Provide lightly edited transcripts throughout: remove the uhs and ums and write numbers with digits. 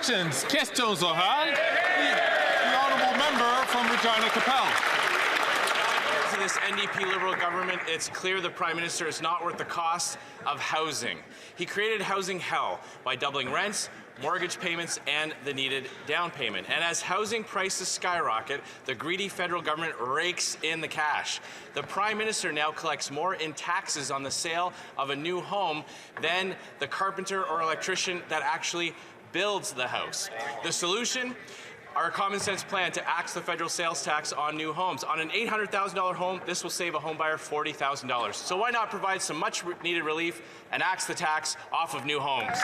Questions. Questions orales. The honourable member from Regina Capel. To this NDP Liberal government, it's clear the Prime Minister is not worth the cost of housing. He created housing hell by doubling rents, mortgage payments, and the needed down payment. And as housing prices skyrocket, the greedy federal government rakes in the cash. The Prime Minister now collects more in taxes on the sale of a new home than the carpenter or electrician that actually builds the house. The solution? Our common sense plan to axe the federal sales tax on new homes. On an $800,000 home, this will save a homebuyer $40,000. So why not provide some much needed relief and axe the tax off of new homes?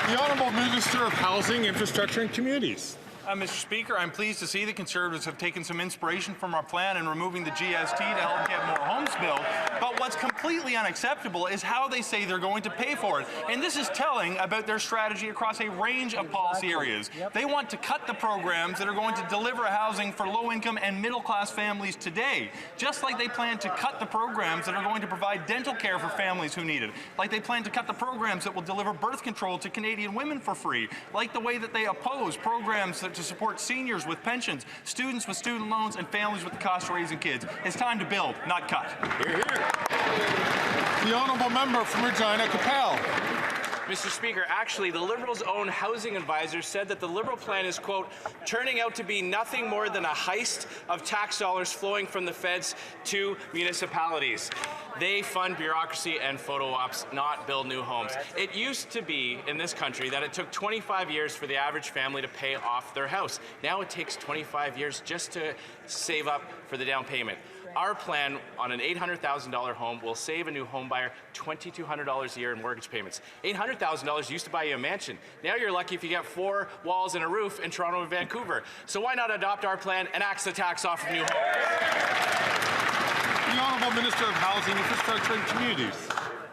The Honourable Minister of Housing, Infrastructure and Communities. Mr. Speaker, I'm pleased to see the Conservatives have taken some inspiration from our plan in removing the GST to help get more homes built. But what's completely unacceptable is how they say they're going to pay for it. And this is telling about their strategy across a range of policy areas. They want to cut the programs that are going to deliver housing for low-income and middle-class families today, just like they plan to cut the programs that are going to provide dental care for families who need it, like they plan to cut the programs that will deliver birth control to Canadian women for free, like the way that they oppose programs to support seniors with pensions, students with student loans, and families with the cost of raising kids. It's time to build, not cut. Hear, hear. The honourable member from Regina Capel. Mr. Speaker, actually, the Liberals' own housing advisor said that the Liberal plan is, quote, turning out to be nothing more than a heist of tax dollars flowing from the feds to municipalities. They fund bureaucracy and photo ops, not build new homes. It used to be in this country that it took 25 years for the average family to pay off their house. Now it takes 25 years just to save up for the down payment. Our plan on an $800,000 home will save a new home buyer $2,200 a year in mortgage payments. $800,000 used to buy you a mansion. Now you're lucky if you get 4 walls and a roof in Toronto and Vancouver. So why not adopt our plan and axe the tax off of new homes? The Honourable Minister of Housing, Infrastructure and Communities.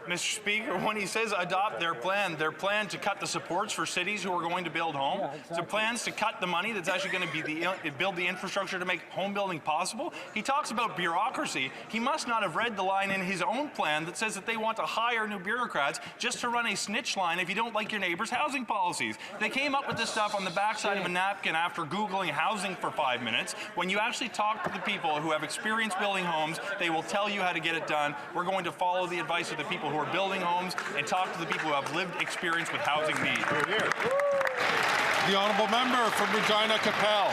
Mr. Speaker, when he says adopt their plan to cut the supports for cities who are going to build home, so plans to cut the money that's actually going to build the infrastructure to make home building possible. He talks about bureaucracy. He must not have read the line in his own plan that says that they want to hire new bureaucrats just to run a snitch line if you don't like your neighbor's housing policies. They came up with this stuff on the backside of a napkin after Googling housing for 5 minutes. When you actually talk to the people who have experience building homes, they will tell you how to get it done. We're going to follow the advice of the people who are building homes and talk to the people who have lived experience with housing needs. The honourable member from Regina Capel.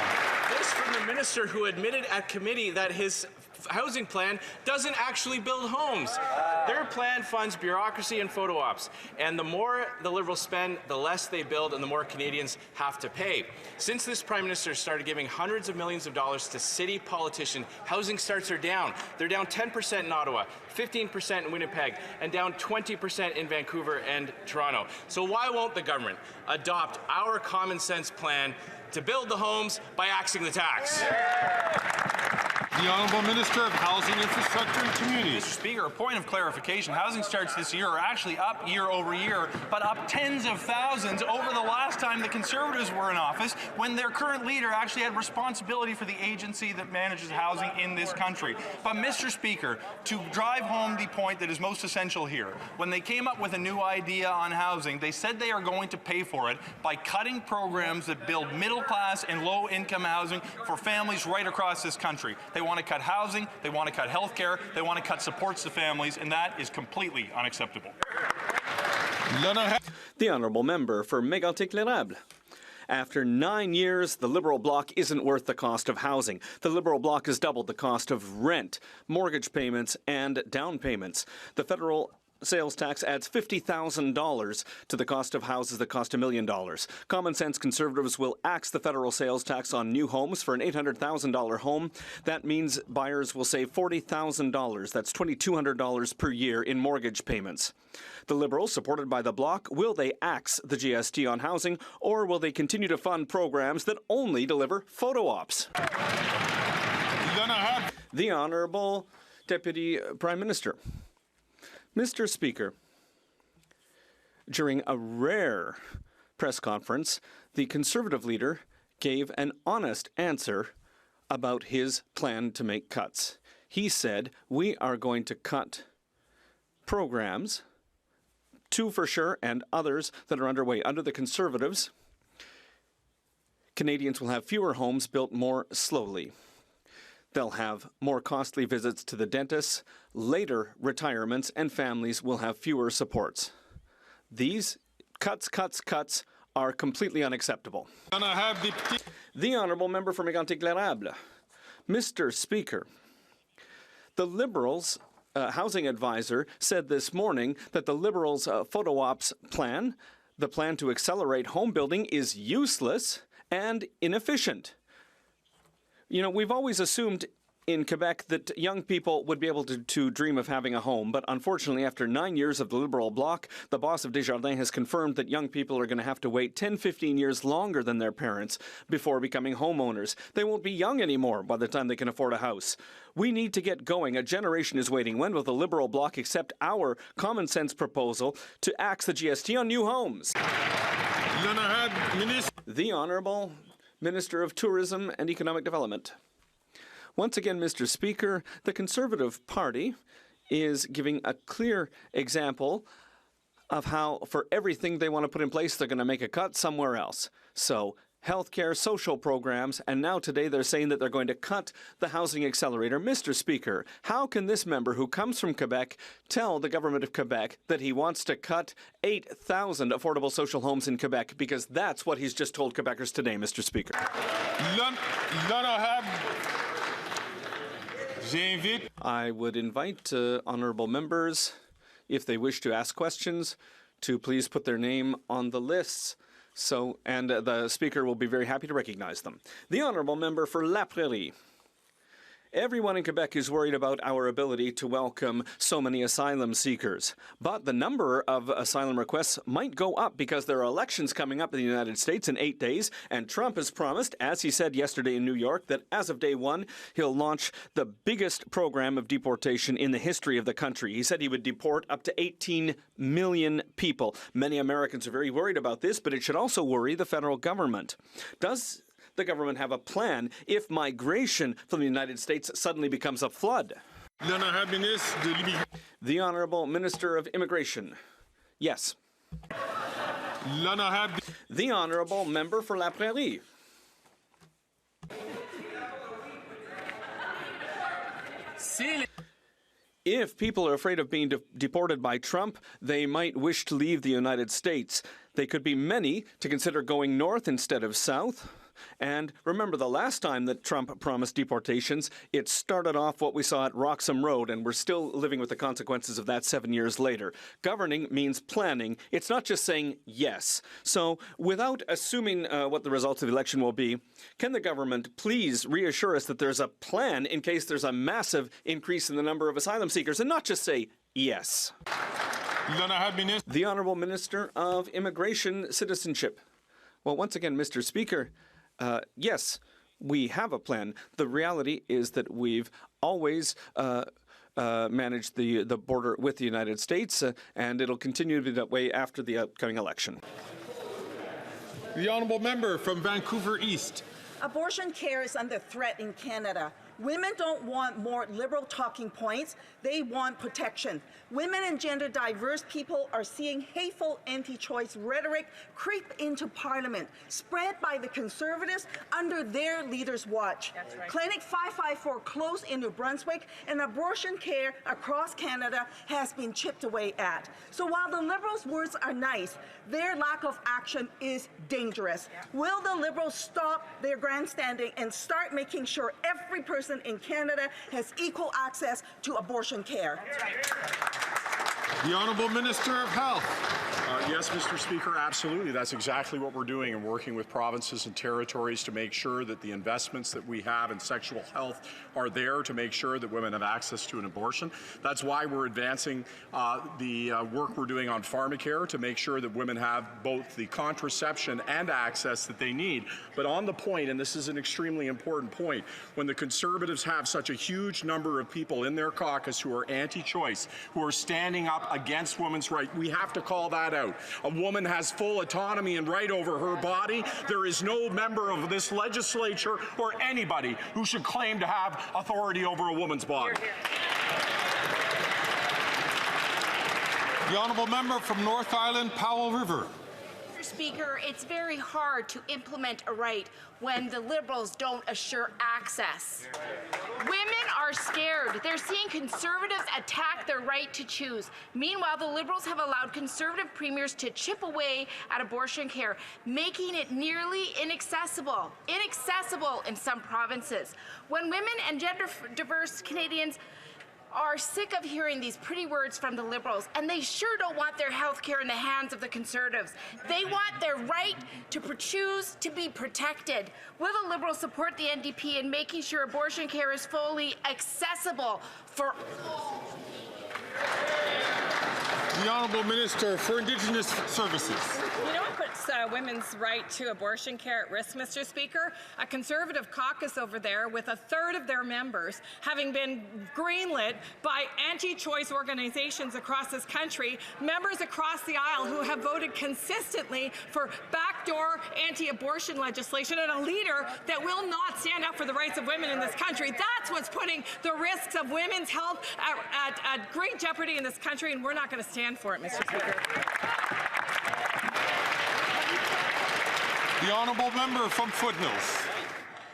This from the minister who admitted at committee that his housing plan doesn't actually build homes. Their plan funds bureaucracy and photo ops. And the more the Liberals spend, the less they build and the more Canadians have to pay. Since this Prime Minister started giving hundreds of millions of dollars to city politicians, housing starts are down. They're down 10% in Ottawa, 15% in Winnipeg, and down 20% in Vancouver and Toronto. So why won't the government adopt our common sense plan to build the homes by axing the tax? The Honourable Minister of Housing, Infrastructure and Communities. Mr. Speaker, a point of clarification. Housing starts this year are actually up year over year, but up tens of thousands over the last time the Conservatives were in office, when their current leader actually had responsibility for the agency that manages housing in this country. But Mr. Speaker, to drive home the point that is most essential here, when they came up with a new idea on housing, they said they are going to pay for it by cutting programs that build middle-class and low-income housing for families right across this country. They want to cut housing, they want to cut health care, they want to cut supports to families, and that is completely unacceptable. The honourable member for Mégantic-L'Érable. After 9 years, the Liberal bloc isn't worth the cost of housing. The Liberal bloc has doubled the cost of rent, mortgage payments, and down payments. The federal sales tax adds $50,000 to the cost of houses that cost $1 million. Common sense Conservatives will axe the federal sales tax on new homes for an $800,000 home. That means buyers will save $40,000. That's $2,200 per year in mortgage payments. The Liberals, supported by the Bloc, will they axe the GST on housing, or will they continue to fund programs that only deliver photo ops? The Honourable Deputy Prime Minister. Mr. Speaker, during a rare press conference, the Conservative leader gave an honest answer about his plan to make cuts. He said, we are going to cut programs 2 for sure, and others that are underway. Under the Conservatives, Canadians will have fewer homes built more slowly. They'll have more costly visits to the dentist, later retirements, and families will have fewer supports. These cuts are completely unacceptable. The Honourable Member for Mégantic-L'Érable. Mr. Speaker, the Liberals' housing advisor said this morning that the Liberals' photo ops plan, the plan to accelerate home building, is useless and inefficient. You know, we've always assumed in Quebec that young people would be able to dream of having a home, but unfortunately, after 9 years of the Liberal bloc, the boss of Desjardins has confirmed that young people are going to have to wait 10-15 years longer than their parents before becoming homeowners. They won't be young anymore by the time they can afford a house. We need to get going. A generation is waiting. When will the Liberal bloc accept our common sense proposal to axe the GST on new homes? The Honourable Minister of Tourism and Economic Development. Once again, Mr. Speaker, the Conservative Party is giving a clear example of how, for everything they want to put in place, they're going to make a cut somewhere else. So, healthcare, social programs, and now today they're saying that they're going to cut the housing accelerator. Mr. Speaker, how can this member who comes from Quebec tell the government of Quebec that he wants to cut 8,000 affordable social homes in Quebec? Because that's what he's just told Quebecers today, Mr. Speaker. I would invite honourable members, if they wish to ask questions, to please put their name on the lists. And the Speaker will be very happy to recognize them. The Honourable Member for La Prairie. Everyone in Quebec is worried about our ability to welcome so many asylum seekers. But the number of asylum requests might go up because there are elections coming up in the United States in 8 days, and Trump has promised, as he said yesterday in New York, that as of day one, he'll launch the biggest program of deportation in the history of the country. He said he would deport up to 18 million people. Many Americans are very worried about this, but it should also worry the federal government. Does the government have a plan if migration from the United States suddenly becomes a flood? The Honourable Minister of Immigration. Yes. The Honourable Member for La Prairie. If people are afraid of being deported by Trump, they might wish to leave the United States. They could be many to consider going north instead of south. And remember, the last time that Trump promised deportations, it started off what we saw at Roxham Road, and we're still living with the consequences of that 7 years later. Governing means planning. It's not just saying yes. So without assuming what the results of the election will be, can the government please reassure us that there's a plan in case there's a massive increase in the number of asylum seekers, and not just say yes? The Honourable Minister of Immigration Citizenship. Well, once again, Mr. Speaker, yes, we have a plan. The reality is that we've always managed the border with the United States, and it'll continue to be that way after the upcoming election. The Honourable Member from Vancouver East. Abortion care is under threat in Canada. Women don't want more liberal talking points. They want protection. Women and gender diverse people are seeing hateful anti-choice rhetoric creep into Parliament, spread by the Conservatives under their leaders' watch. Right. Clinic 554 closed in New Brunswick, and abortion care across Canada has been chipped away at. So while the Liberals' words are nice, their lack of action is dangerous. Yeah. Will the Liberals stop their grandstanding and start making sure every person in Canada has equal access to abortion care? The Honourable Minister of Health. Yes, Mr. Speaker, absolutely. That's exactly what we're doing and working with provinces and territories to make sure that the investments that we have in sexual health are there to make sure that women have access to an abortion. That's why we're advancing the work we're doing on pharmacare to make sure that women have both the contraception and access that they need. But on the point, and this is an extremely important point, when the Conservatives have such a huge number of people in their caucus who are anti-choice, who are standing up against women's rights, we have to call that out. A woman has full autonomy and right over her body. There is no member of this legislature or anybody who should claim to have authority over a woman's body. The honourable member from North Island, Powell River. Mr. Speaker, it's very hard to implement a right when the Liberals don't assure access. Women are scared. They're seeing Conservatives attack their right to choose. Meanwhile, the Liberals have allowed Conservative premiers to chip away at abortion care, making it nearly inaccessible in some provinces. When women and gender-diverse Canadians are sick of hearing these pretty words from the Liberals, and they sure don't want their health care in the hands of the Conservatives. They want their right to choose to be protected. Will the Liberals support the NDP in making sure abortion care is fully accessible for all? The Honourable Minister for Indigenous Services. You know what puts women's right to abortion care at risk, Mr. Speaker? A Conservative caucus over there with a third of their members having been greenlit by anti-choice organizations across this country, members across the aisle who have voted consistently for backdoor anti-abortion legislation, and a leader that will not stand up for the rights of women in this country. That's what's putting the risks of women's health at great jeopardy in this country, and we're not going to stand for it, Mr. Speaker. The honourable member from Foothills.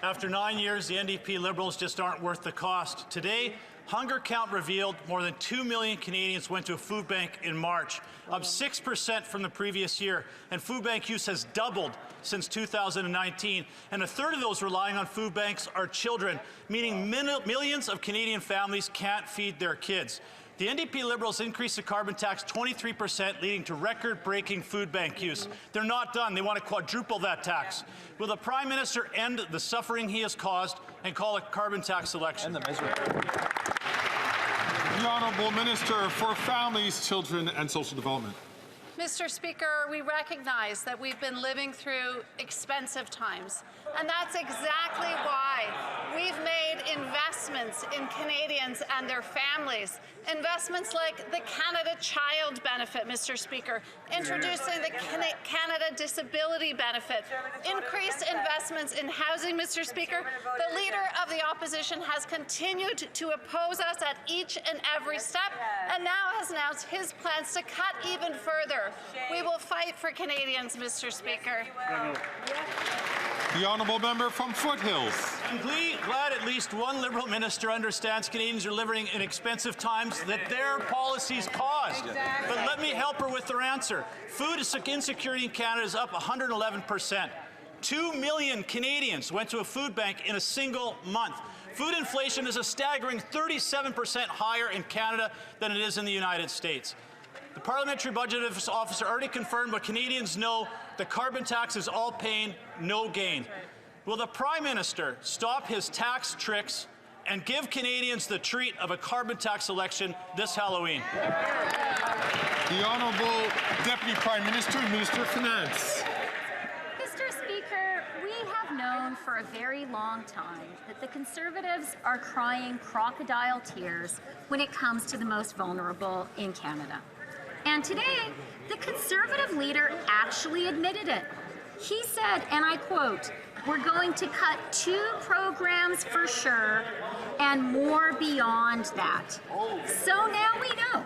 After 9 years, the NDP Liberals just aren't worth the cost. Today, Hunger Count revealed more than 2 million Canadians went to a food bank in March, up 6% from the previous year, and food bank use has doubled since 2019, and a third of those relying on food banks are children, meaning millions of Canadian families can't feed their kids. The NDP Liberals increased the carbon tax 23%, leading to record-breaking food bank use. They're not done. They want to quadruple that tax. Will the Prime Minister end the suffering he has caused and call a carbon tax election? The Honourable Minister for Families, Children and Social Development. Mr. Speaker, we recognize that we've been living through expensive times, and that's exactly why we've made investments in Canadians and their families. Investments like the Canada Child Benefit, Mr. Speaker, introducing the Canada Disability Benefit, increased investments in housing, Mr. Speaker. The Leader of the Opposition has continued to oppose us at each and every step, and now has announced his plans to cut even further. We will fight for Canadians, Mr. Speaker. The honourable member from Foothills. I'm glad at least one Liberal minister understands Canadians are living in expensive times that their policies caused. But let me help her with her answer. Food insecurity in Canada is up 111%. 2 million Canadians went to a food bank in a single month. Food inflation is a staggering 37% higher in Canada than it is in the United States. The Parliamentary Budget Officer already confirmed what Canadians know: the carbon tax is all pain, no gain. Will the Prime Minister stop his tax tricks and give Canadians the treat of a carbon tax election this Halloween? The Honourable Deputy Prime Minister and Minister of Finance. Mr. Speaker, we have known for a very long time that the Conservatives are crying crocodile tears when it comes to the most vulnerable in Canada. And today, the Conservative leader actually admitted it. He said, and I quote, "We're going to cut 2 programs for sure and more beyond that." So now we know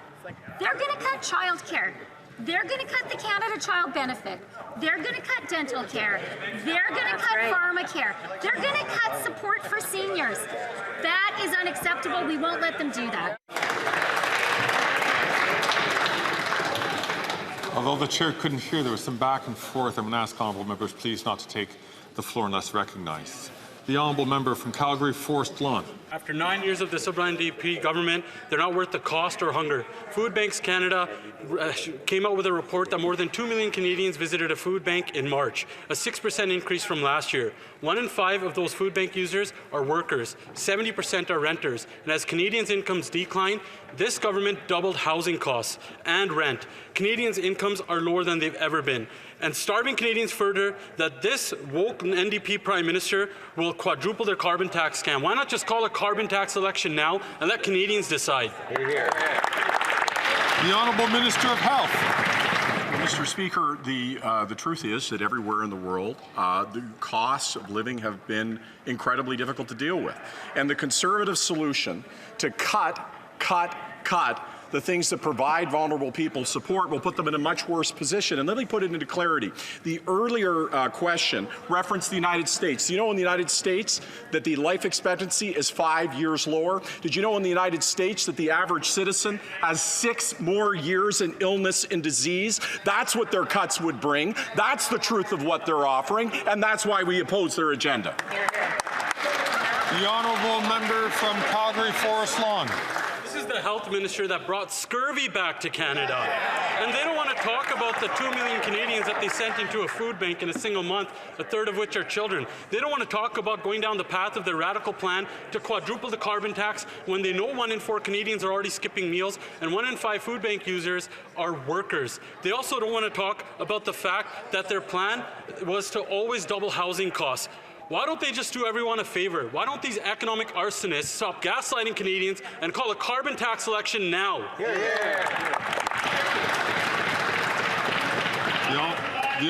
they're going to cut childcare. They're going to cut the Canada Child Benefit. They're going to cut dental care. They're going to cut pharmacare. They're going to cut support for seniors. That is unacceptable. We won't let them do that. Although the chair couldn't hear, there was some back and forth. I'm going to ask honourable members please not to take the floor unless recognised. The honourable member from Calgary, Forest Lawn. After 9 years of the Liberal NDP government, they're not worth the cost or hunger. Food Banks Canada came out with a report that more than 2 million Canadians visited a food bank in March, a 6% increase from last year. 1 in 5 of those food bank users are workers, 70% are renters, and as Canadians' incomes decline, this government doubled housing costs and rent. Canadians' incomes are lower than they've ever been. And starving Canadians further that this woke NDP Prime Minister will quadruple their carbon tax scam. Why not just call a carbon tax election now and let Canadians decide? The Honourable Minister of Health. Mr. Speaker, the truth is that everywhere in the world, the costs of living have been incredibly difficult to deal with. And the Conservative solution to cut the things that provide vulnerable people support will put them in a much worse position. And let me put it into clarity. The earlier question referenced the United States. Do you know in the United States that the life expectancy is 5 years lower? Did you know in the United States that the average citizen has 6 more years in illness and disease? That's what their cuts would bring. That's the truth of what they're offering, and that's why we oppose their agenda. The honourable member from Calgary Forest Lawn. This is the health minister that brought scurvy back to Canada. And they don't want to talk about the 2 million Canadians that they sent into a food bank in a single month, a third of which are children. They don't want to talk about going down the path of their radical plan to quadruple the carbon tax when they know 1 in 4 Canadians are already skipping meals and 1 in 5 food bank users are workers. They also don't want to talk about the fact that their plan was to always double housing costs. Why don't they just do everyone a favor? Why don't these economic arsonists stop gaslighting Canadians and call a carbon tax election now? The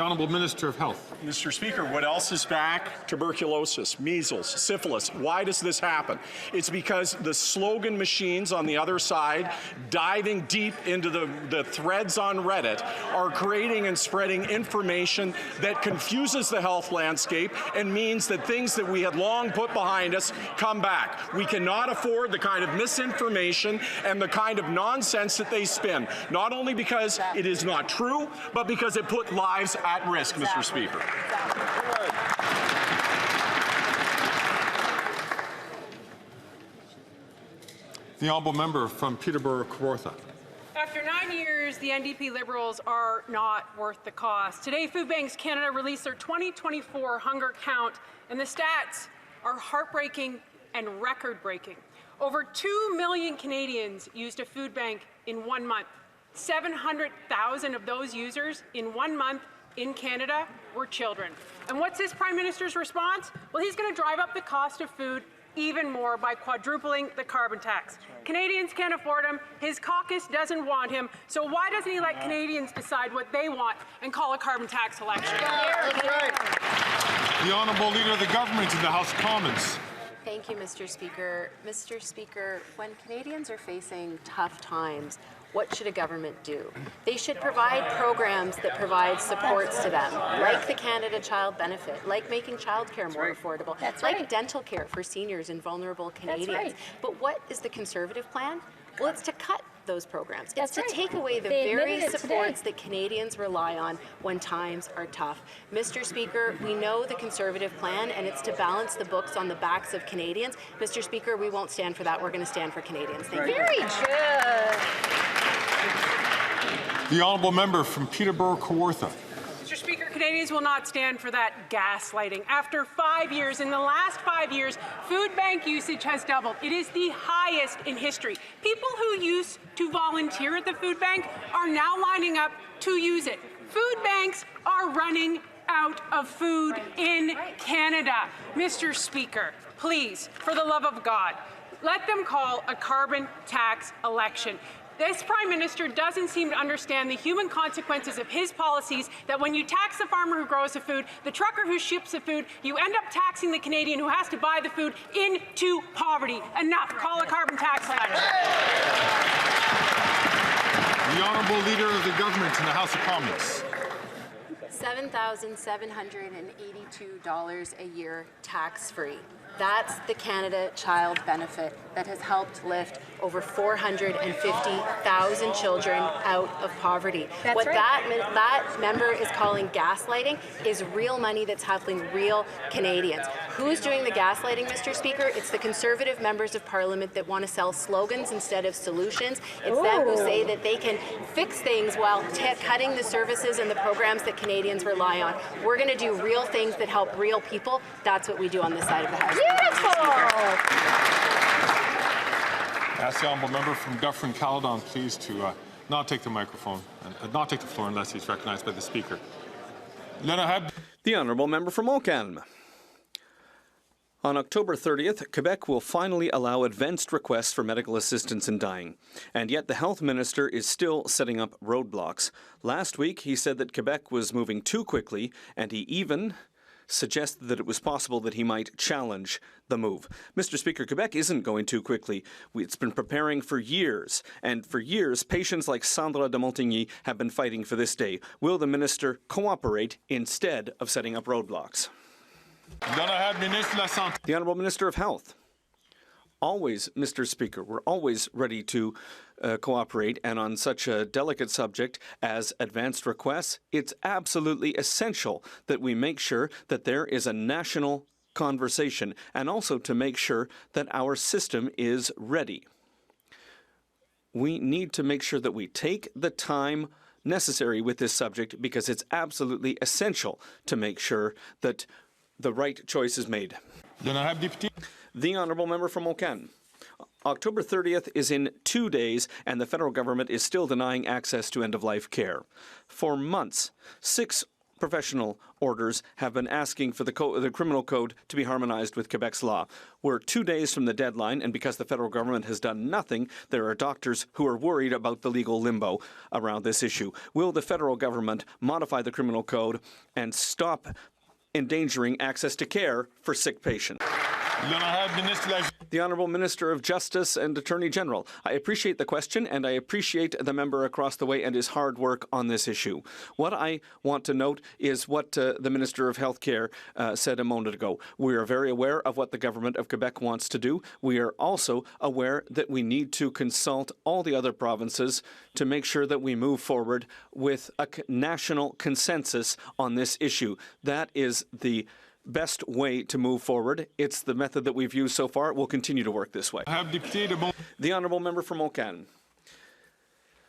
honourable Minister of Health. Mr. Speaker, what else is back? Tuberculosis, measles, syphilis. Why does this happen? It's because the slogan machines on the other side, diving deep into the threads on Reddit, are creating and spreading information that confuses the health landscape and means that things that we had long put behind us come back. We cannot afford the kind of misinformation and the kind of nonsense that they spin, not only because it is not true, but because it put lives at risk, Mr. Speaker. The honourable member from Peterborough-Kawartha. After 9 years, the NDP Liberals are not worth the cost. Today, Food Banks Canada released their 2024 hunger count, and the stats are heartbreaking and record-breaking. Over 2 million Canadians used a food bank in 1 month. 700,000 of those users in 1 month in Canada were children. And what's this Prime Minister's response? Well, he's going to drive up the cost of food even more by quadrupling the carbon tax. Canadians can't afford him. His caucus doesn't want him. So why doesn't he let Canadians decide what they want and call a carbon tax election? The honourable leader of the government in the House of Commons. Thank you, Mr. Speaker. Mr. Speaker, when Canadians are facing tough times, what should a government do? They should provide programs that provide supports to them, like the Canada Child Benefit, like making childcare more affordable, like dental care for seniors and vulnerable Canadians. But what is the Conservative plan? Well, it's to cut those programs. It's to take away the very supports that Canadians rely on when times are tough. Mr. Speaker, we know the Conservative plan, and it's to balance the books on the backs of Canadians. Mr. Speaker, we won't stand for that. We're going to stand for Canadians. Thank you. Very good. The honourable member from Peterborough-Kawartha. Mr. Speaker, Canadians will not stand for that gaslighting. After 5 years, in the last 5 years, food bank usage has doubled. It is the highest in history. People who used to volunteer at the food bank are now lining up to use it. Food banks are running out of food in Canada. Mr. Speaker, please, for the love of God, let them call a carbon tax election. This Prime Minister doesn't seem to understand the human consequences of his policies, that when you tax the farmer who grows the food, the trucker who ships the food, you end up taxing the Canadian who has to buy the food into poverty. Enough. Call a carbon tax election. The honourable leader of the government in the House of Commons. $7,782 a year tax-free. That's the Canada Child Benefit that has helped lift over 450,000 children out of poverty. What that member is calling gaslighting is real money that's helping real Canadians. Who's doing the gaslighting, Mr. Speaker? It's the Conservative members of Parliament that want to sell slogans instead of solutions. It's them who say that they can fix things while cutting the services and the programs that Canadians rely on. We're going to do real things that help real people. That's what we do on this side of the House. Beautiful! Ask the honourable member from Dufferin-Caledon, please, to not take the microphone, and not take the floor unless he's recognised by the Speaker. The honourable member from Oakland. On October 30th, Quebec will finally allow advanced requests for medical assistance in dying. And yet the health minister is still setting up roadblocks. Last week, he said that Quebec was moving too quickly, and he even suggested that it was possible that he might challenge the move. Mr. Speaker, Quebec isn't going too quickly. It's been preparing for years, and for years, patients like Sandra de Montigny have been fighting for this day. Will the minister cooperate instead of setting up roadblocks? The Honourable Minister of Health. Always, Mr. Speaker, we're always ready to cooperate, and on such a delicate subject as advanced requests, it's absolutely essential that we make sure that there is a national conversation, and also to make sure that our system is ready. We need to make sure that we take the time necessary with this subject, because it's absolutely essential to make sure that the right choice is made. The Honourable Member from Okan. October 30th is in 2 days, and the federal government is still denying access to end-of-life care. For months, 6 professional orders have been asking for the criminal code to be harmonized with Quebec's law. We're 2 days from the deadline, and because the federal government has done nothing, there are doctors who are worried about the legal limbo around this issue. Will the federal government modify the criminal code and stop endangering access to care for sick patients? The Honourable Minister of Justice and Attorney General. I appreciate the question, and I appreciate the member across the way and his hard work on this issue. What I want to note is what the Minister of Healthcare said a moment ago. We are very aware of what the government of Quebec wants to do. We are also aware that we need to consult all the other provinces to make sure that we move forward with a national consensus on this issue. That is the best way to move forward. It's the method that we've used so far. We'll continue to work this way. The Honourable Member from Okan.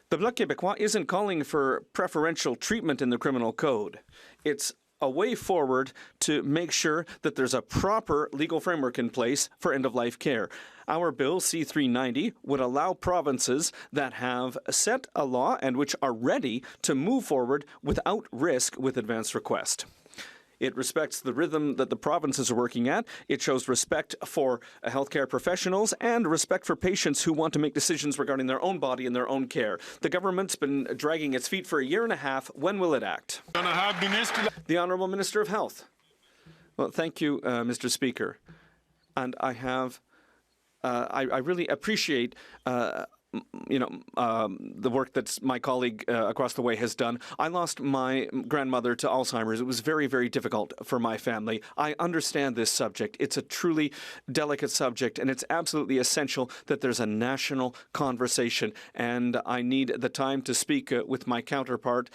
The Bloc Québécois isn't calling for preferential treatment in the criminal code. It's a way forward to make sure that there's a proper legal framework in place for end-of-life care. Our bill, C-390, would allow provinces that have set a law and which are ready to move forward without risk with advance request. It respects the rhythm that the provinces are working at. It shows respect for healthcare professionals and respect for patients who want to make decisions regarding their own body and their own care. The government's been dragging its feet for a year and a half. When will it act? The Honourable Minister of Health. Well, thank you, Mr. Speaker. And I have, I really appreciate the work that my colleague across the way has done. I lost my grandmother to Alzheimer's. It was very, very difficult for my family. I understand this subject. It's a truly delicate subject, and it's absolutely essential that there's a national conversation. And I need the time to speak with my counterpart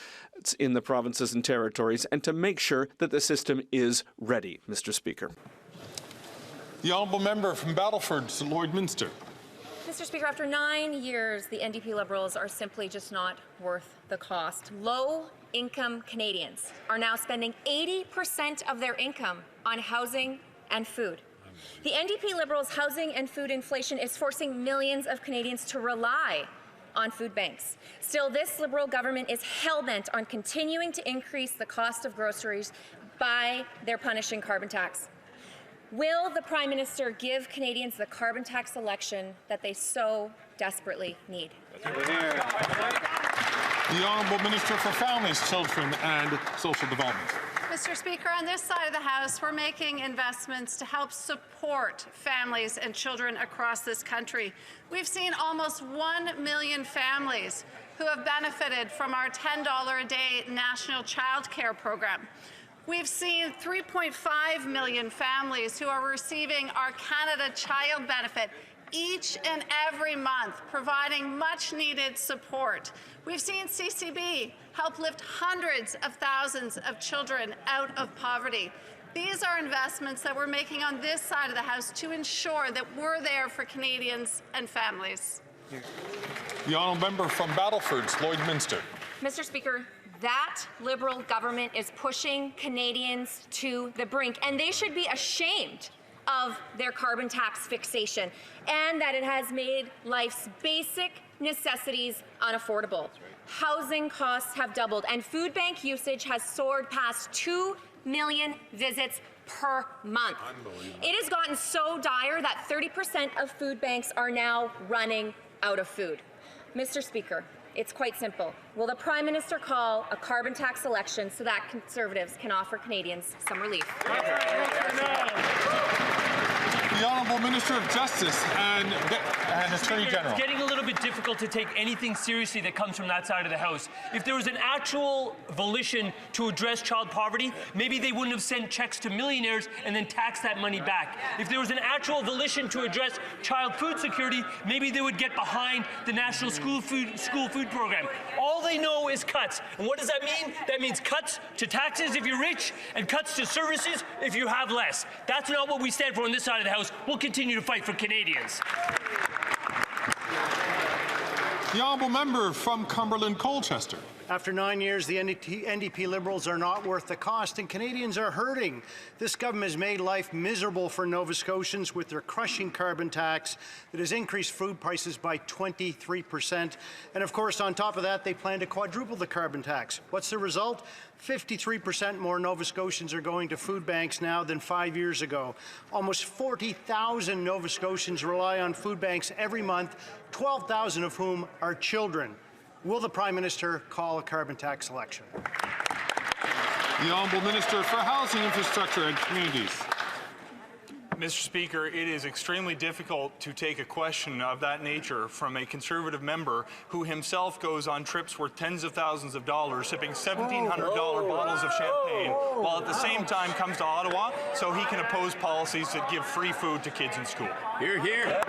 in the provinces and territories and to make sure that the system is ready, Mr. Speaker. The Honourable Member from Battleford, Lloydminster. Mr. Speaker, after 9 years, the NDP Liberals are simply just not worth the cost. Low-income Canadians are now spending 80% of their income on housing and food. The NDP Liberals' housing and food inflation is forcing millions of Canadians to rely on food banks. Still, this Liberal government is hell-bent on continuing to increase the cost of groceries by their punishing carbon tax. Will the Prime Minister give Canadians the carbon tax election that they so desperately need? The Honourable Minister for Families, Children and Social Development. Mr. Speaker, on this side of the House, we're making investments to help support families and children across this country. We've seen almost 1 million families who have benefited from our $10 a day national child care program. We've seen 3.5 million families who are receiving our Canada Child Benefit each and every month, providing much-needed support. We've seen CCB help lift hundreds of thousands of children out of poverty. These are investments that we're making on this side of the House to ensure that we're there for Canadians and families. The Honourable Member from Battleford, Lloydminster. Mr. Speaker, that Liberal government is pushing Canadians to the brink, and they should be ashamed of their carbon tax fixation and that it has made life's basic necessities unaffordable. Housing costs have doubled, and food bank usage has soared past 2 million visits per month. It has gotten so dire that 30% of food banks are now running out of food. Mr. Speaker, It's quite simple. Will the Prime Minister call a carbon tax election so that Conservatives can offer Canadians some relief? The Honourable Minister of Justice and Attorney General. It's getting a little bit difficult to take anything seriously that comes from that side of the House. If there was an actual volition to address child poverty, maybe they wouldn't have sent checks to millionaires and then taxed that money back. If there was an actual volition to address child food security, maybe they would get behind the National School Food Program. All they know is cuts. And what does that mean? That means cuts to taxes if you're rich and cuts to services if you have less. That's not what we stand for on this side of the House. We'll continue to fight for Canadians. The honourable member from Cumberland Colchester. After 9 years, the NDP Liberals are not worth the cost, and Canadians are hurting. This government has made life miserable for Nova Scotians with their crushing carbon tax that has increased food prices by 23%. And of course, on top of that, they plan to quadruple the carbon tax. What's the result? 53% more Nova Scotians are going to food banks now than 5 years ago. Almost 40,000 Nova Scotians rely on food banks every month, 12,000 of whom are children. Will the Prime Minister call a carbon tax election? The Honourable Minister for Housing, Infrastructure and Communities. Mr. Speaker, it is extremely difficult to take a question of that nature from a Conservative member who himself goes on trips worth tens of thousands of dollars, sipping $1,700 bottles of champagne, while at the same time comes to Ottawa so he can oppose policies that give free food to kids in school. Hear, hear.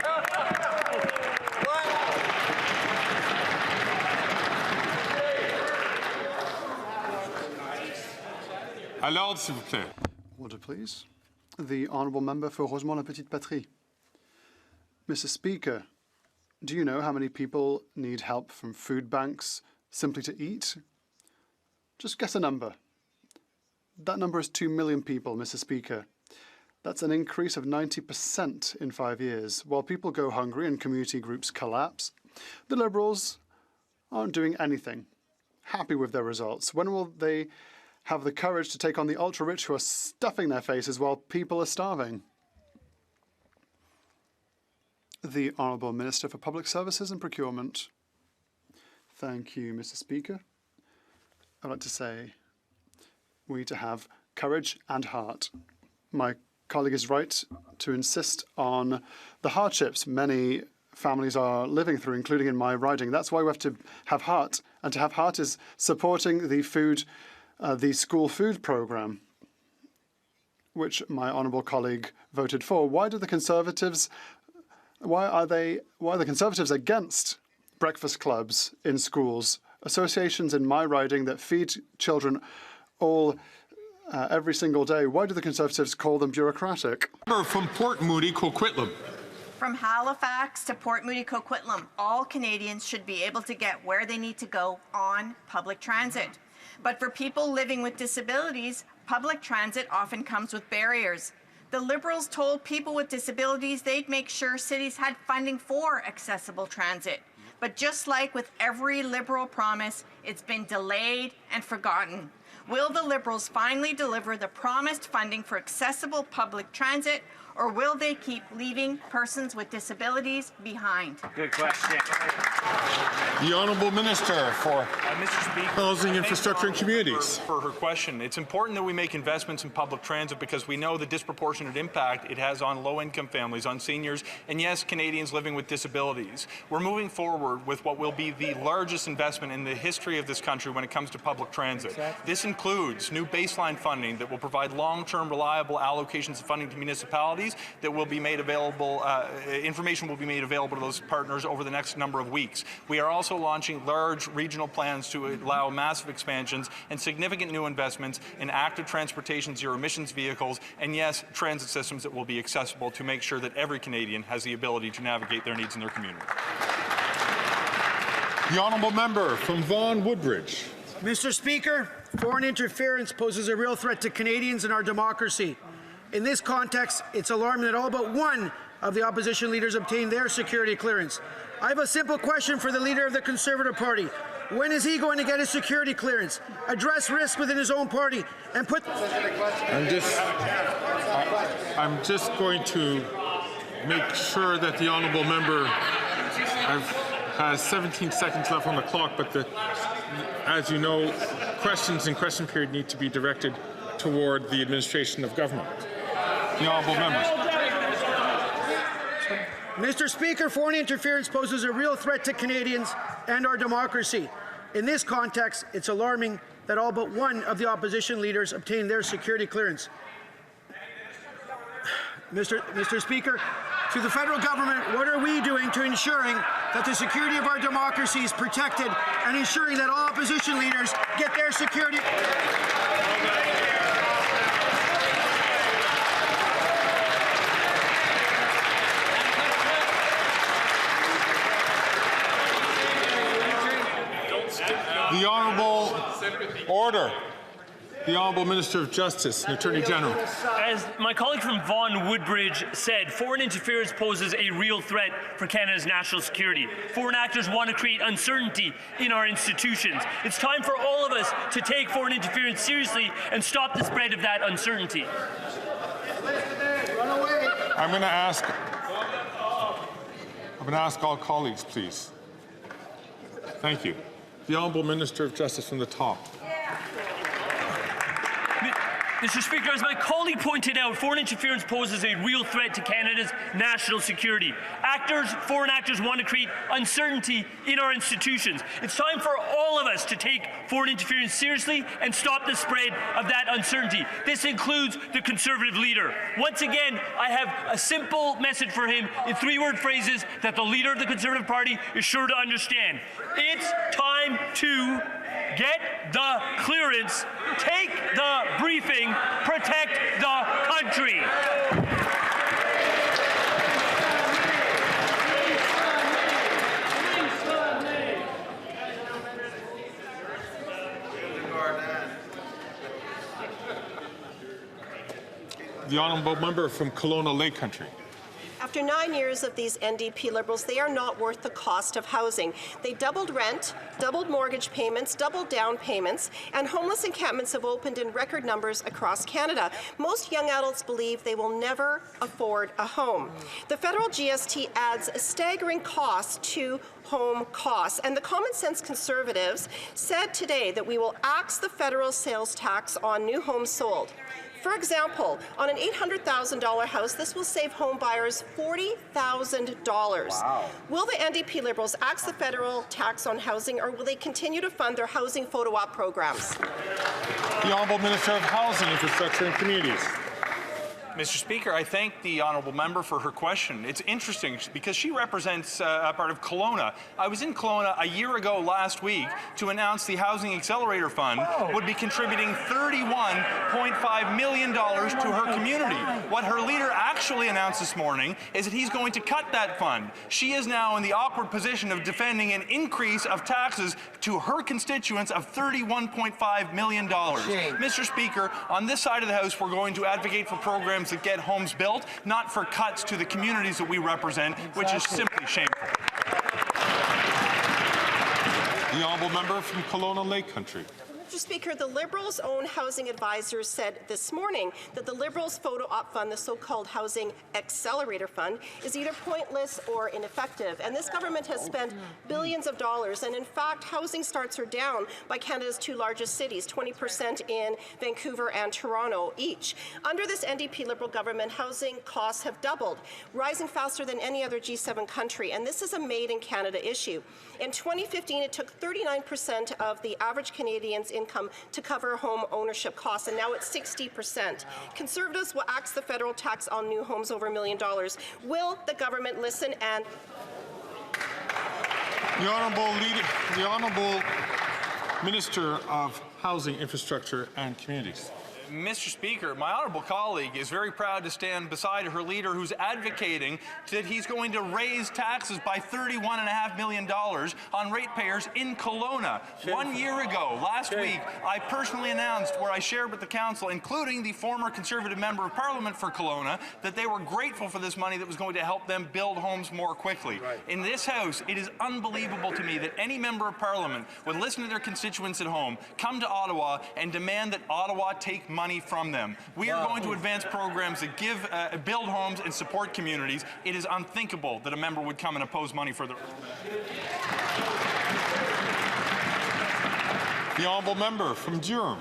Alors, s'il vous plaît. Order, please. The Honourable Member for Rosemont-la-Petite-Patrie. Mr. Speaker, do you know how many people need help from food banks simply to eat? Just guess a number. That number is 2 million people, Mr. Speaker. That's an increase of 90% in 5 years. While people go hungry and community groups collapse, the Liberals aren't doing anything. Happy with their results. When will they have the courage to take on the ultra-rich who are stuffing their faces while people are starving? The Honourable Minister for Public Services and Procurement. Thank you, Mr. Speaker. I'd like to say we need to have courage and heart. My colleague is right to insist on the hardships many families are living through, including in my riding. That's why we have to have heart, and to have heart is supporting the school food program, which my honourable colleague voted for. Why are the Conservatives against breakfast clubs in schools, associations in my riding that feed children every single day? Why do the Conservatives call them bureaucratic? From Port Moody, Coquitlam. From Halifax to Port Moody, Coquitlam, all Canadians should be able to get where they need to go on public transit. But for people living with disabilities, public transit often comes with barriers. The Liberals told people with disabilities they'd make sure cities had funding for accessible transit. But just like with every Liberal promise, it's been delayed and forgotten. Will the Liberals finally deliver the promised funding for accessible public transit, or will they keep leaving persons with disabilities behind? Good question. The Honourable Minister for Mr. Speaker, Housing, Infrastructure and Communities. For her question. It's important that we make investments in public transit because we know the disproportionate impact it has on low-income families, on seniors, and yes, Canadians living with disabilities. We're moving forward with what will be the largest investment in the history of this country when it comes to public transit. This includes new baseline funding that will provide long-term, reliable allocations of funding to municipalities that will be made available, information will be made available to those partners over the next number of weeks. We are also launching large regional plans to allow massive expansions and significant new investments in active transportation, zero emissions vehicles, and yes, transit systems that will be accessible to make sure that every Canadian has the ability to navigate their needs in their community. The Honourable Member from Vaughan Woodbridge. Mr. Speaker, foreign interference poses a real threat to Canadians and our democracy. In this context, it's alarming that all but one of the opposition leaders obtained their security clearance. I have a simple question for the leader of the Conservative Party. When is he going to get his security clearance, address risk within his own party, and put... I'm just going to make sure that the Honourable Member has 17 seconds left on the clock, but as you know, questions in question period need to be directed toward the administration of government. The honourable members. Mr. Speaker, foreign interference poses a real threat to Canadians and our democracy. In this context, it's alarming that all but one of the opposition leaders obtained their security clearance. Mr. Speaker, to the federal government, what are we doing to ensuring that the security of our democracy is protected and ensuring that all opposition leaders get their security? The Honourable Order. The Honourable Minister of Justice and Attorney General. As my colleague from Vaughan Woodbridge said, foreign interference poses a real threat for Canada's national security. Foreign actors want to create uncertainty in our institutions. It's time for all of us to take foreign interference seriously and stop the spread of that uncertainty. I'm going to ask all colleagues, please. Thank you. The Honourable Minister of Justice from the top. Mr. Speaker, as my colleague pointed out, foreign interference poses a real threat to Canada's national security. Foreign actors want to create uncertainty in our institutions. It's time for all of us to take foreign interference seriously and stop the spread of that uncertainty. This includes the Conservative leader. Once again, I have a simple message for him in three-word phrases that the leader of the Conservative Party is sure to understand. It's time to get the clearance, take the briefing, protect the country. The Honourable Member from Kelowna Lake Country. After 9 years of these NDP Liberals, they are not worth the cost of housing. They doubled rent, doubled mortgage payments, doubled down payments, and homeless encampments have opened in record numbers across Canada. Most young adults believe they will never afford a home. The federal GST adds a staggering cost to home costs, and the Common Sense Conservatives said today that we will axe the federal sales tax on new homes sold. For example, on an $800,000 house, this will save home buyers $40,000. Wow. Will the NDP Liberals axe the federal tax on housing, or will they continue to fund their housing photo op programs? The Honourable Minister of Housing, Infrastructure and Communities. Mr. Speaker, I thank the honourable member for her question. It's interesting because she represents a part of Kelowna. I was in Kelowna a year ago last week to announce the Housing Accelerator Fund would be contributing $31.5 million to her community. What her leader actually announced this morning is that he's going to cut that fund. She is now in the awkward position of defending an increase of taxes to her constituents of $31.5 million. Mr. Speaker, on this side of the House, we're going to advocate for programs that get homes built, not for cuts to the communities that we represent, which is simply shameful. The Honourable Member from Kelowna Lake Country. Mr. Speaker, the Liberals' own housing advisors said this morning that the Liberals' photo op fund, the so-called Housing Accelerator Fund, is either pointless or ineffective. And this government has spent billions of dollars. And in fact, housing starts are down by Canada's two largest cities, 20% in Vancouver and Toronto each. Under this NDP Liberal government, housing costs have doubled, rising faster than any other G7 country. And this is a made-in-Canada issue. In 2015, it took 39% of the average Canadian's income to cover home ownership costs, and now it's 60%. Conservatives will axe the federal tax on new homes over $1 million. Will the government listen and... The Honourable Minister of Housing, Infrastructure and Communities. Mr. Speaker, my honourable colleague is very proud to stand beside her leader who's advocating that he's going to raise taxes by $31.5 million on ratepayers in Kelowna. 1 year ago, last week, I personally announced, where I shared with the Council, including the former Conservative Member of Parliament for Kelowna, that they were grateful for this money that was going to help them build homes more quickly. In this House, it is unbelievable to me that any Member of Parliament would listen to their constituents at home, come to Ottawa, and demand that Ottawa take money from them. We are going to advance programs that build homes and support communities. It is unthinkable that a member would come and oppose money for the... The honourable member from Durham.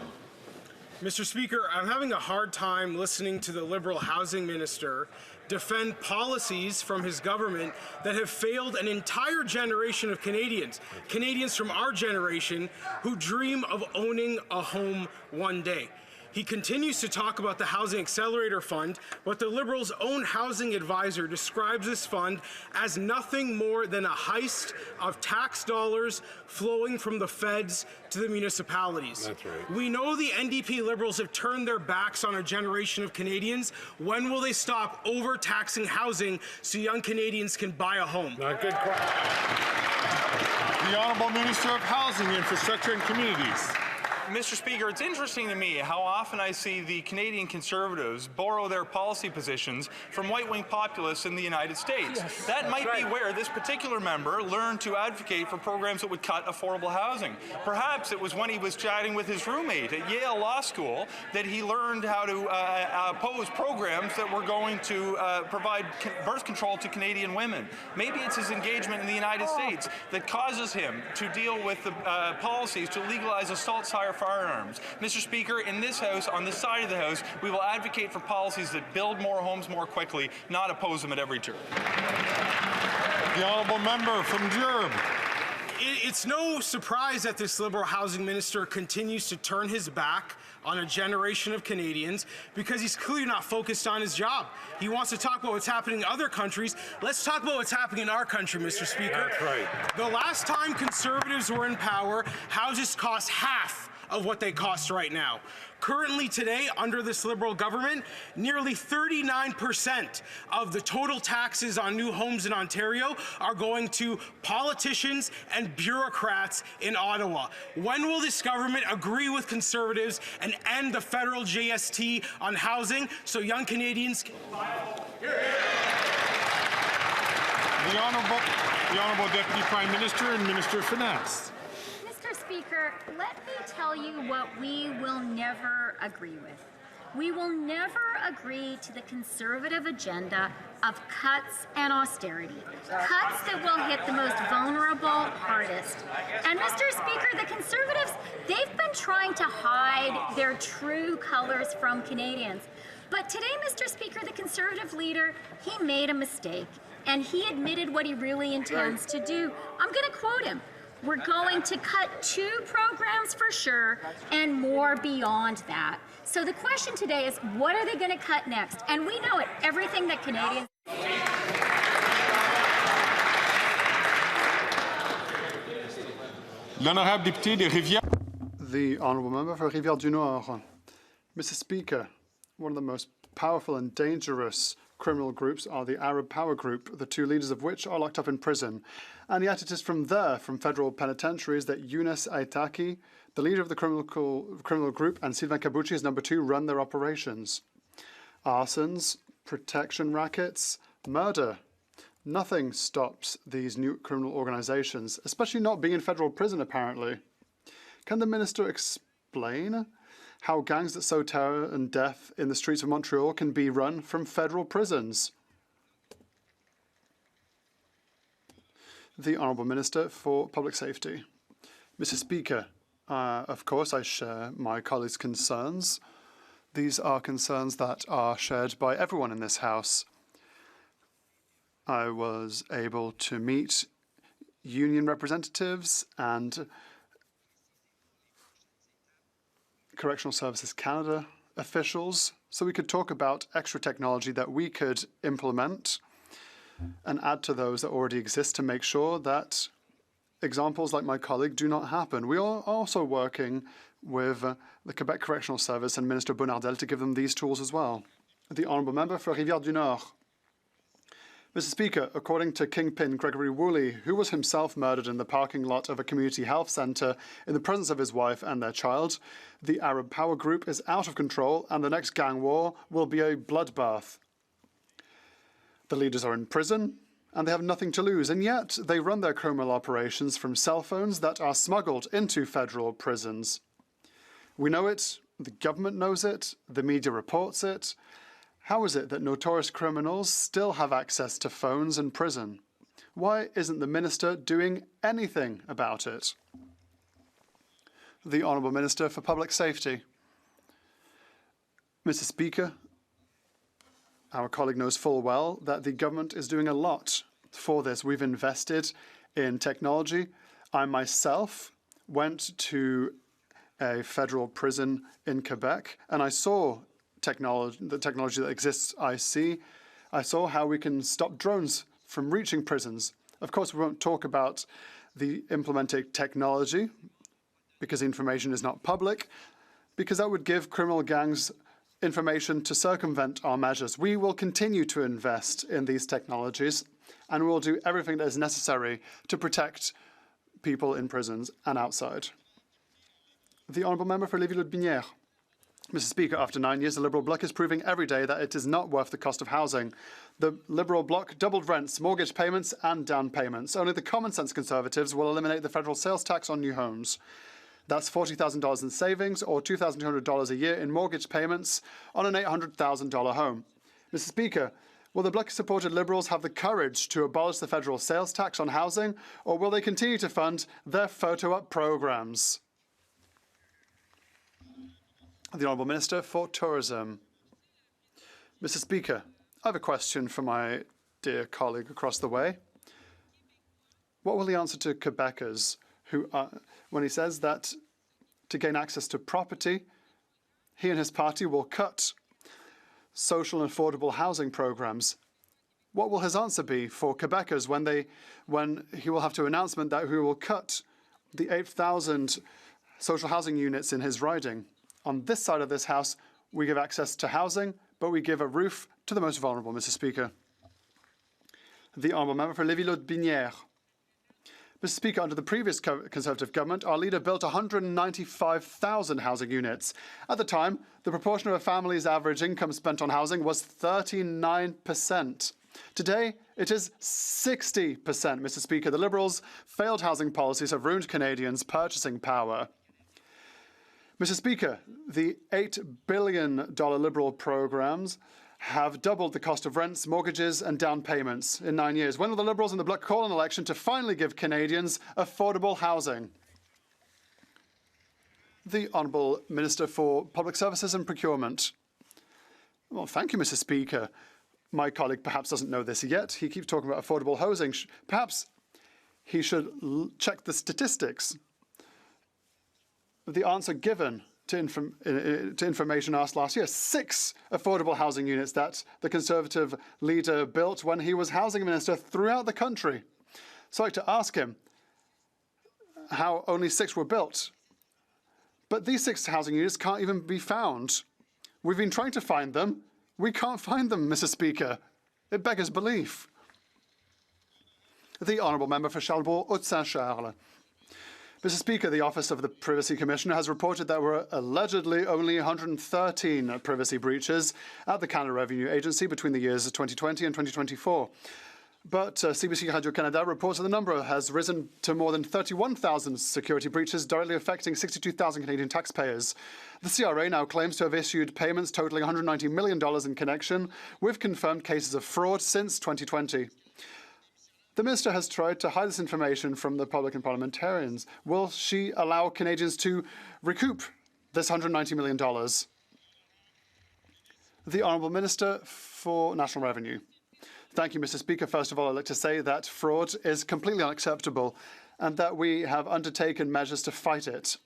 Mr. Speaker, I'm having a hard time listening to the Liberal Housing Minister defend policies from his government that have failed an entire generation of Canadians, Canadians from our generation who dream of owning a home one day. He continues to talk about the Housing Accelerator Fund, but the Liberals' own housing advisor describes this fund as nothing more than a heist of tax dollars flowing from the feds to the municipalities. That's right. We know the NDP Liberals have turned their backs on a generation of Canadians. When will they stop overtaxing housing so young Canadians can buy a home? Not good question. The Honourable Minister of Housing, Infrastructure and Communities. Mr. Speaker, it's interesting to me how often I see the Canadian Conservatives borrow their policy positions from right-wing populists in the United States. Yes, that might right. be where this particular member learned to advocate for programs that would cut affordable housing. Perhaps it was when he was chatting with his roommate at Yale Law School that he learned how to oppose programs that were going to provide birth control to Canadian women. Maybe it's his engagement in the United States that causes him to deal with the policies to legalize assault-sire firearms. Mr. Speaker, in this House, on this side of the House, we will advocate for policies that build more homes more quickly, not oppose them at every turn. The honourable member from Durham. It's no surprise that this Liberal housing minister continues to turn his back on a generation of Canadians because he's clearly not focused on his job. He wants to talk about what's happening in other countries. Let's talk about what's happening in our country, Mr. Speaker. That's right. The last time Conservatives were in power, houses cost half of what they cost right now. Currently today, under this Liberal government, nearly 39% of the total taxes on new homes in Ontario are going to politicians and bureaucrats in Ottawa. When will this government agree with Conservatives and end the federal GST on housing so young Canadians can... The Honourable Deputy Prime Minister and Minister of Finance. Mr. Speaker, let me tell you what we will never agree with. We will never agree to the Conservative agenda of cuts and austerity. Cuts that will hit the most vulnerable hardest. And Mr. Speaker, the Conservatives, they've been trying to hide their true colors from Canadians. But today, Mr. Speaker, the Conservative leader, he made a mistake. And he admitted what he really intends to do. I'm going to quote him. We're going to cut 2 programs for sure, and more beyond that. So the question today is, what are they going to cut next? And we know it, everything that Canadians... L'honorable député de Rivière. The honourable member for Rivière-du-Nord. Mr. Speaker, one of the most powerful and dangerous criminal groups are the Arab Power Group, the 2 leaders of which are locked up in prison. And yet it is from federal penitentiaries, that Younes Aitaki, the leader of the criminal group, and Sylvain Kabouchi, his number 2, run their operations. Arsons, protection rackets, murder. Nothing stops these new criminal organizations, especially not being in federal prison, apparently. Can the minister explain how gangs that sow terror and death in the streets of Montreal can be run from federal prisons? The Honourable Minister for Public Safety. Mr. Speaker, of course I share my colleagues' concerns. These are concerns that are shared by everyone in this House. I was able to meet union representatives and Correctional Services Canada officials, so we could talk about extra technology that we could implement and add to those that already exist to make sure that examples like my colleague do not happen. We are also working with the Quebec Correctional Service and Minister Bonnardel to give them these tools as well. The Honourable Member for Rivière-du-Nord. Mr. Speaker, according to Kingpin Gregory Woolley, who was himself murdered in the parking lot of a community health centre in the presence of his wife and their child, the Arab Power Group is out of control and the next gang war will be a bloodbath. The leaders are in prison and they have nothing to lose, and yet they run their criminal operations from cell phones that are smuggled into federal prisons. We know it, the government knows it, the media reports it. How is it that notorious criminals still have access to phones in prison? Why isn't the minister doing anything about it? The Honourable Minister for Public Safety. Mr. Speaker, our colleague knows full well that the government is doing a lot for this. We've invested in technology. I myself went to a federal prison in Quebec, and I saw the technology that exists. I saw how we can stop drones from reaching prisons. Of course, we won't talk about the implemented technology because information is not public, because that would give criminal gangs information to circumvent our measures. We will continue to invest in these technologies, and we will do everything that is necessary to protect people in prisons and outside. The Honourable Member for Lévis-Lotbinière. Mr. Speaker, after 9 years, the Liberal Bloc is proving every day that it is not worth the cost of housing. The Liberal Bloc doubled rents, mortgage payments and down payments. Only the common sense Conservatives will eliminate the federal sales tax on new homes. That's $40,000 in savings or $2,200 a year in mortgage payments on an $800,000 home. Mr. Speaker, will the Bloc-supported Liberals have the courage to abolish the federal sales tax on housing, or will they continue to fund their photo-op programs? The Honourable Minister for Tourism. Mr. Speaker, I have a question for my dear colleague across the way. What will he answer to Quebecers when he says that to gain access to property, he and his party will cut social and affordable housing programs? What will his answer be for Quebecers when he will have to announcement that he will cut the 8,000 social housing units in his riding? On this side of this House, we give access to housing, but we give a roof to the most vulnerable, Mr. Speaker. The Honourable Member for Lévis-Lotbinière. Mr. Speaker, under the previous Conservative government, our leader built 195,000 housing units. At the time, the proportion of a family's average income spent on housing was 39%. Today, it is 60%, Mr. Speaker. The Liberals' failed housing policies have ruined Canadians' purchasing power. Mr. Speaker, the $8 billion Liberal programs have doubled the cost of rents, mortgages and down payments in 9 years. When will the Liberals and the Bloc call an election to finally give Canadians affordable housing? The Honourable Minister for Public Services and Procurement. Well, thank you, Mr. Speaker. My colleague perhaps doesn't know this yet. He keeps talking about affordable housing. Perhaps he should check the statistics. The answer given to information asked last year, 6 affordable housing units that the Conservative leader built when he was housing minister throughout the country. So I'd like to ask him how only 6 were built. But these 6 housing units can't even be found. We've been trying to find them. We can't find them, Mr. Speaker. It beggars belief. The Honourable Member for Charlesbourg-Haute-Saint-Charles. Mr. Speaker, the Office of the Privacy Commissioner has reported there were allegedly only 113 privacy breaches at the Canada Revenue Agency between the years of 2020 and 2024. But CBC Radio-Canada reports that the number has risen to more than 31,000 security breaches, directly affecting 62,000 Canadian taxpayers. The CRA now claims to have issued payments totaling $190 million in connection with confirmed cases of fraud since 2020. The Minister has tried to hide this information from the public and parliamentarians. Will she allow Canadians to recoup this $190 million? The Honourable Minister for National Revenue. Thank you, Mr. Speaker. First of all, I'd like to say that fraud is completely unacceptable and that we have undertaken measures to fight it.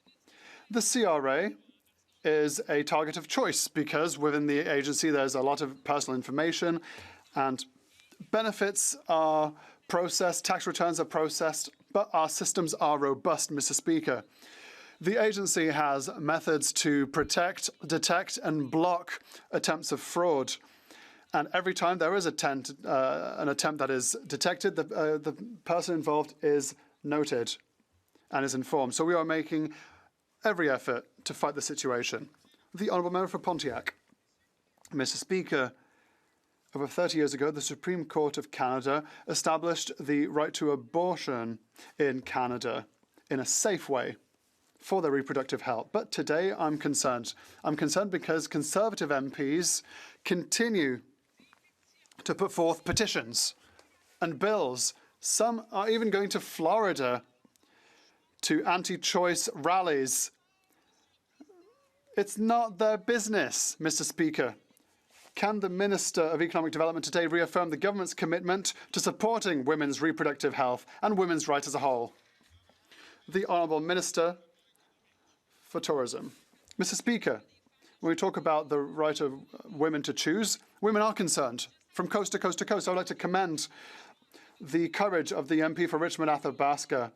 The CRA is a target of choice because within the agency there's a lot of personal information and benefits are processed, tax returns are processed, but our systems are robust, Mr. Speaker. The agency has methods to protect, detect and block attempts of fraud. And every time there is an attempt that is detected, the person involved is noted and is informed. So we are making every effort to fight the situation. The Honourable Member for Pontiac. Mr. Speaker, over 30 years ago, the Supreme Court of Canada established the right to abortion in Canada in a safe way for their reproductive health. But today I'm concerned. I'm concerned because Conservative MPs continue to put forth petitions and bills. Some are even going to Florida to anti-choice rallies It's not their business, Mr. Speaker. Can the Minister of Economic Development today reaffirm the government's commitment to supporting women's reproductive health and women's rights as a whole? The Honourable Minister for Tourism. Mr. Speaker, when we talk about the right of women to choose, women are concerned from coast to coast to coast. I would like to commend the courage of the MP for Richmond Athabasca,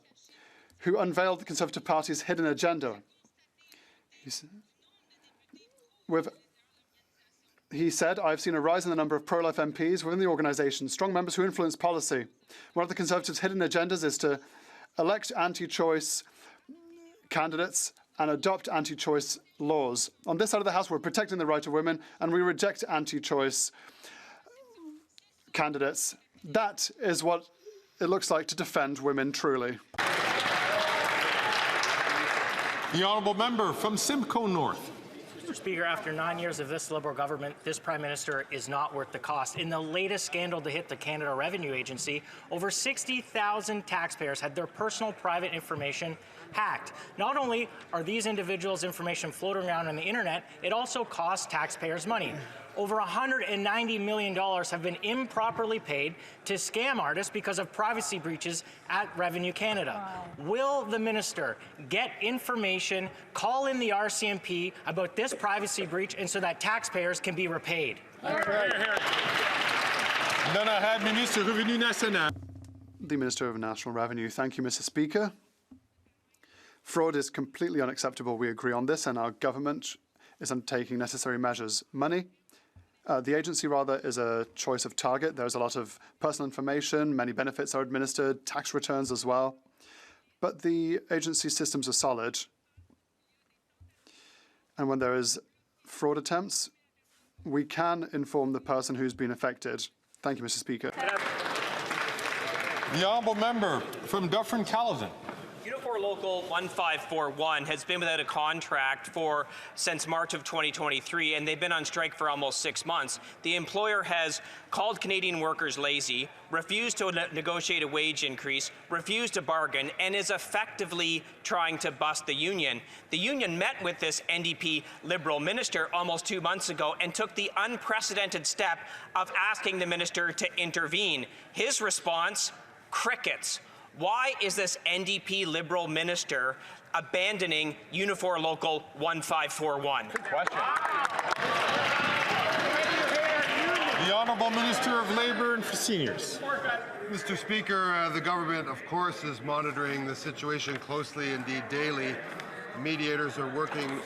who unveiled the Conservative Party's hidden agenda. He said, I've seen a rise in the number of pro-life MPs within the organisation, strong members who influence policy. One of the Conservatives' hidden agendas is to elect anti-choice candidates and adopt anti-choice laws. On this side of the House, we're protecting the right of women, and we reject anti-choice candidates. That is what it looks like to defend women truly. The Honourable Member from Simcoe North. Mr. Speaker, after 9 years of this Liberal government, this Prime Minister is not worth the cost. In the latest scandal to hit the Canada Revenue Agency, over 60,000 taxpayers had their personal private information hacked. Not only are these individuals' information floating around on the internet, it also costs taxpayers money. Over $190 million have been improperly paid to scam artists because of privacy breaches at Revenue Canada. Wow. Will the minister get information, call in the RCMP about this privacy breach, and so that taxpayers can be repaid? Minister Revenu National. The Minister of National Revenue. Thank you, Mr. Speaker. Fraud is completely unacceptable. We agree on this, and our government is undertaking necessary measures. The agency, is a choice of target. There's a lot of personal information, many benefits are administered, tax returns as well. But the agency systems are solid. And when there is fraud attempts, we can inform the person who's been affected. Thank you, Mr. Speaker. The Honourable Member from Dufferin-Caledon. Unifor Local 1541 has been without a contract since March of 2023, and they've been on strike for almost 6 months. The employer has called Canadian workers lazy, refused to negotiate a wage increase, refused to bargain, and is effectively trying to bust the union. The union met with this NDP Liberal minister almost 2 months ago and took the unprecedented step of asking the minister to intervene. His response, crickets. Why is this NDP Liberal minister abandoning Unifor Local 1541? Good question. The Honourable Minister of Labour and for Seniors. Mr. Speaker, the government, of course, is monitoring the situation closely, indeed daily. Mediators are working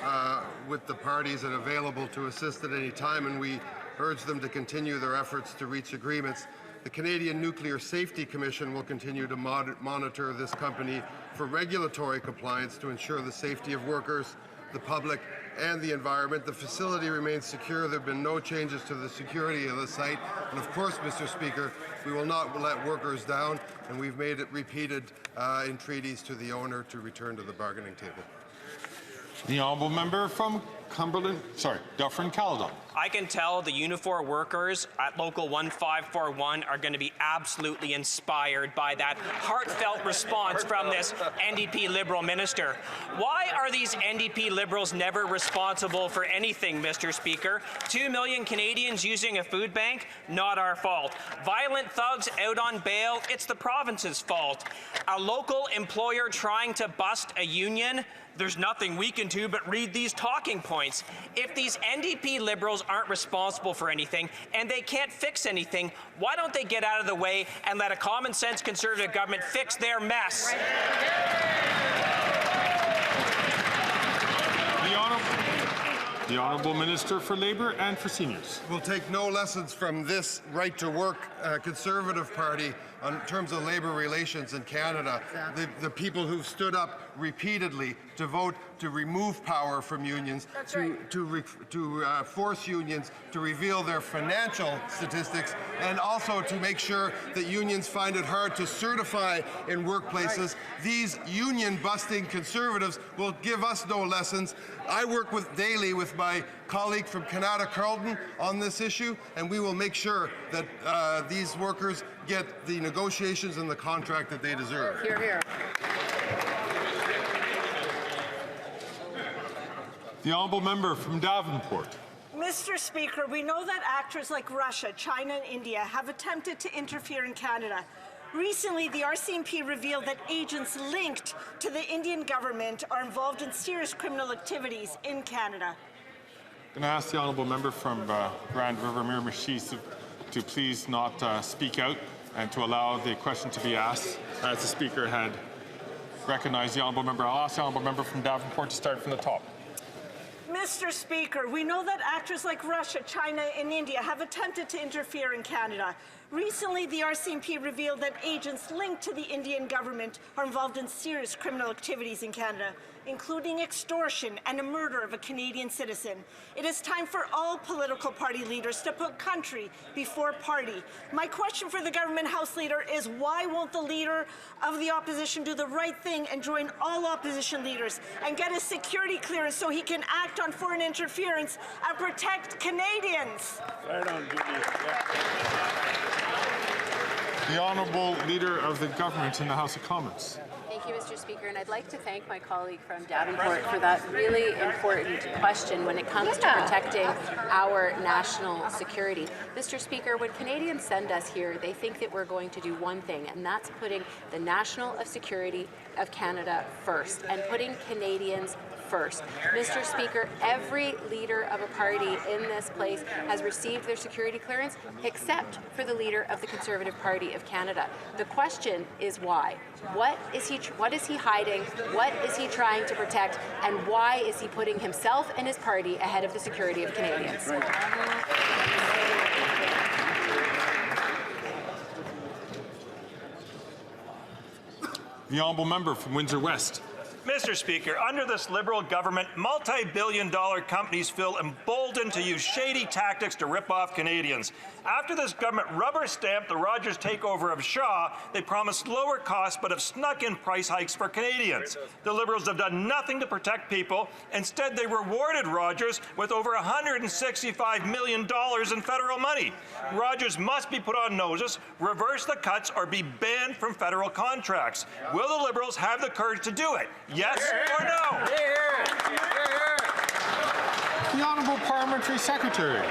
with the parties and available to assist at any time, and we urge them to continue their efforts to reach agreements. The Canadian Nuclear Safety Commission will continue to monitor this company for regulatory compliance to ensure the safety of workers, the public, and the environment. The facility remains secure. There have been no changes to the security of the site. And of course, Mr. Speaker, we will not let workers down, and we've made it repeated in treaties to the owner to return to the bargaining table. The Honourable Member from Dufferin-Caledon. I can tell the Unifor workers at Local 1541 are going to be absolutely inspired by that heartfelt response from this NDP Liberal minister. Why are these NDP Liberals never responsible for anything, Mr. Speaker? 2 million Canadians using a food bank? Not our fault. Violent thugs out on bail? It's the province's fault. A local employer trying to bust a union? There's nothing we can do but read these talking points. If these NDP Liberals aren't responsible for anything and they can't fix anything, why don't they get out of the way and let a common sense Conservative government fix their mess? The Honourable Minister for Labour and for Seniors. We'll take no lessons from this right-to-work Conservative Party in terms of labour relations in Canada. The people who've stood up repeatedly to vote to remove power from unions, to force unions to reveal their financial statistics, and also to make sure that unions find it hard to certify in workplaces. These union-busting Conservatives will give us no lessons. I work daily with my colleague from Canada Carleton on this issue, and we will make sure that these workers get the negotiations and the contract that they deserve. Hear, hear. The honourable member from Davenport. Mr. Speaker, we know that actors like Russia, China and India have attempted to interfere in Canada. Recently, the RCMP revealed that agents linked to the Indian government are involved in serious criminal activities in Canada. I'm going to ask the honourable member from Grand River Miramichi to please not speak out and to allow the question to be asked as the Speaker had recognized the honourable member. I'll ask the honourable member from Davenport to start from the top. Mr. Speaker, we know that actors like Russia, China and India have attempted to interfere in Canada. Recently, the RCMP revealed that agents linked to the Indian government are involved in serious criminal activities in Canada, including extortion and a murder of a Canadian citizen. It is time for all political party leaders to put country before party. My question for the government House Leader is why won't the Leader of the Opposition do the right thing and join all opposition leaders and get a security clearance so he can act on foreign interference and protect Canadians? Right on, the Honourable Leader of the Government in the House of Commons. Thank you, Mr. Speaker, and I'd like to thank my colleague from Davenport for that really important question when it comes to protecting our national security. Mr. Speaker, when Canadians send us here, they think that we're going to do one thing, and that's putting the national security of Canada first and putting Canadians first. Mr. Speaker, every leader of a party in this place has received their security clearance except for the leader of the Conservative Party of Canada. The question is why? What is he hiding? What is he trying to protect? And why is he putting himself and his party ahead of the security of Canadians? The honourable member from Windsor West. Mr. Speaker, under this Liberal government, multi-billion-dollar companies feel emboldened to use shady tactics to rip off Canadians. After this government rubber-stamped the Rogers takeover of Shaw, they promised lower costs but have snuck in price hikes for Canadians. The Liberals have done nothing to protect people. Instead, they rewarded Rogers with over $165 million in federal money. Rogers must be put on notice, reverse the cuts, or be banned from federal contracts. Will the Liberals have the courage to do it? Yes or no? The Honourable Parliamentary Secretary.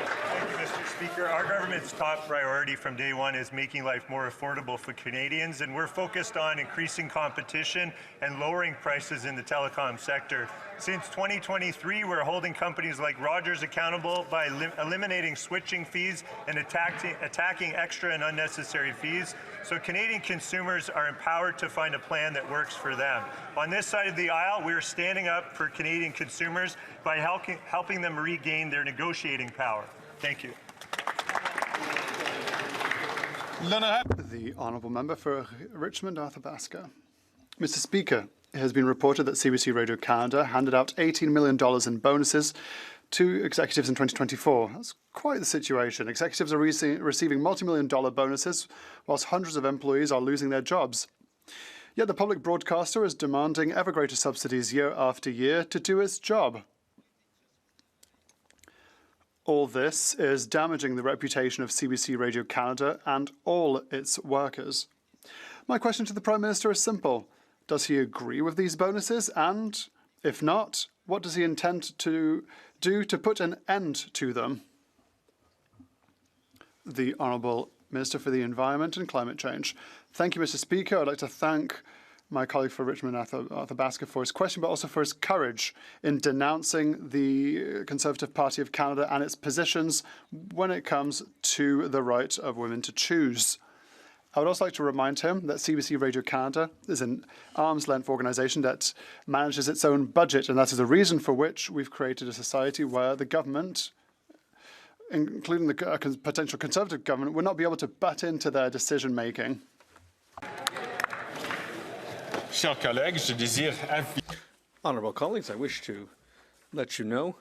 Mr. Speaker, our government's top priority from day one is making life more affordable for Canadians, and we're focused on increasing competition and lowering prices in the telecom sector. Since 2023, we're holding companies like Rogers accountable by eliminating switching fees and attacking extra and unnecessary fees, so Canadian consumers are empowered to find a plan that works for them. On this side of the aisle, we're standing up for Canadian consumers by helping them regain their negotiating power. Thank you. The honourable member for Richmond, Athabasca. Mr. Speaker, it has been reported that CBC Radio Canada handed out $18 million in bonuses to executives in 2024. That's quite the situation. Executives are receiving multi-million-dollar bonuses, whilst hundreds of employees are losing their jobs. Yet the public broadcaster is demanding ever greater subsidies year after year to do its job. All this is damaging the reputation of CBC Radio Canada and all its workers. My question to the Prime Minister is simple. Does he agree with these bonuses? And, if not, what does he intend to do to put an end to them? The Honourable Minister for the Environment and Climate Change. Thank you, Mr. Speaker. I'd like to thank my colleague for Richmond Athabasca for his question, but also for his courage in denouncing the Conservative Party of Canada and its positions when it comes to the right of women to choose. I would also like to remind him that CBC Radio Canada is an arm's-length organisation that manages its own budget, and that is the reason for which we've created a society where the government, including the potential Conservative government, would not be able to butt into their decision-making. Honourable colleagues, I wish to let you know